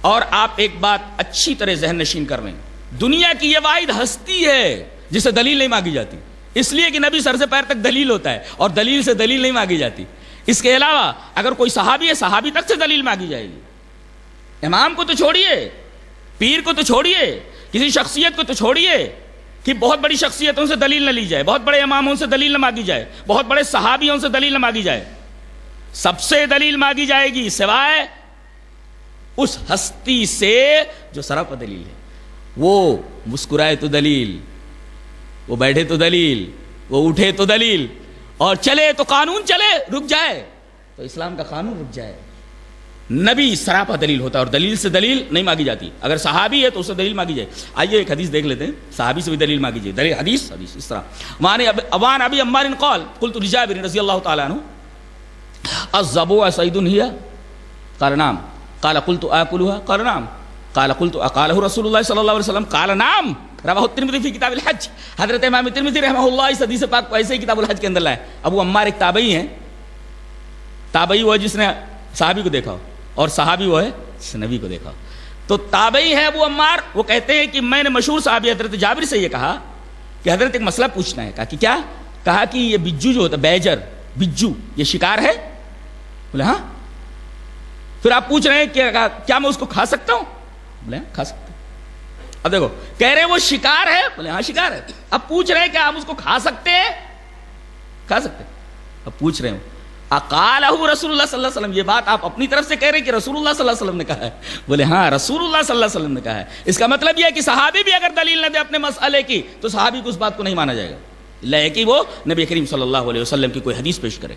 اور آپ ایک بات اچھی طرح ذہن نشین کر لیں، دنیا کی یہ واحد ہستی ہے جسے دلیل نہیں مانگی جاتی، اس لیے کہ نبی سر سے پیر تک دلیل ہوتا ہے اور دلیل سے دلیل نہیں مانگی جاتی۔ اس کے علاوہ اگر کوئی صحابی ہے، صحابی تک سے دلیل مانگی جائے گی۔ امام کو تو چھوڑیے، پیر کو تو چھوڑیے، کسی شخصیت کو تو چھوڑیے کہ بہت بڑی شخصیتوں سے دلیل نہ لی جائے، بہت بڑے اماموں سے دلیل نہ مانگی جائے، بہت بڑے صحابیوں سے دلیل نہ مانگی جائے۔ سب سے دلیل مانگی جائے گی سوائے اس ہستی سے جو سراپا دلیل ہے۔ وہ مسکرائے تو دلیل، وہ بیٹھے تو دلیل، وہ اٹھے تو دلیل، اور چلے تو قانون چلے، رک جائے تو اسلام کا قانون رک جائے۔ نبی سراپا دلیل ہوتا ہے اور دلیل سے دلیل نہیں مانگی جاتی۔ اگر صحابی ہے تو اس سے دلیل مانگی جائے۔ آئیے ایک حدیث دیکھ لیتے ہیں، صحابی سے بھی دلیل مانگی جائے۔ دلیل حدیث اس طرح، وعن ابی عمار قال قلت لجابر رضی اللہ تعالی عنہ الضبوع صید ہی قال نعم قال قلت آکلها قال نعم قال قلت اقاله رسول اللہ صلی اللہ علیہ وسلم قال نعم رواہ الترمذی فی کتاب الحج۔ حضرت امام ترمذی رحمہ اللہ اس حدیث پاک کو ایسے ہی کتاب الحج کے اندر لائے۔ ابو عمار ایک تابعی ہیں، تابعی وہ ہے جس نے صحابی کو دیکھا ہو، اور صحابی وہ ہے جس نے نبی کو دیکھا ہو۔ تو تابعی ہے ابو عمار، وہ کہتے ہیں کہ میں نے مشہور صحابی حضرت جابر سے یہ کہا کہ حضرت ایک مسئلہ پوچھنا ہے۔ کہا کہ کیا؟ کہا کہ یہ بجو جو ہوتا ہے، بیجر بجو، یہ شکار ہے؟ بولے ہاں۔ پھر آپ پوچھ رہے ہیں کہ کیا میں اس کو کھا سکتا ہوں؟ بولے ہاں کھا سکتے۔ اب دیکھو کہہ رہے ہیں وہ شکار ہے، بولے ہاں شکار ہے۔ اب پوچھ رہے ہیں کہ آپ اس کو کھا سکتے ہیں؟ کھا سکتے۔ اب پوچھ رہے ہوں اقالہ رسول اللہ صلی اللہ علیہ وسلم، یہ بات آپ اپنی طرف سے کہہ رہے ہیں کہ رسول اللہ صلی اللہ علیہ وسلم نے کہا ہے؟ بولے ہاں رسول اللہ صلی اللہ علیہ وسلم نے کہا ہے۔ اس کا مطلب یہ ہے کہ صحابی بھی اگر دلیل نہ دے اپنے مسئلے کی تو صحابی کو اس بات کو نہیں مانا جائے گا، اللہ ہے کہ وہ نبی کریم صلی اللہ علیہ وسلم کی کوئی حدیث پیش کرے۔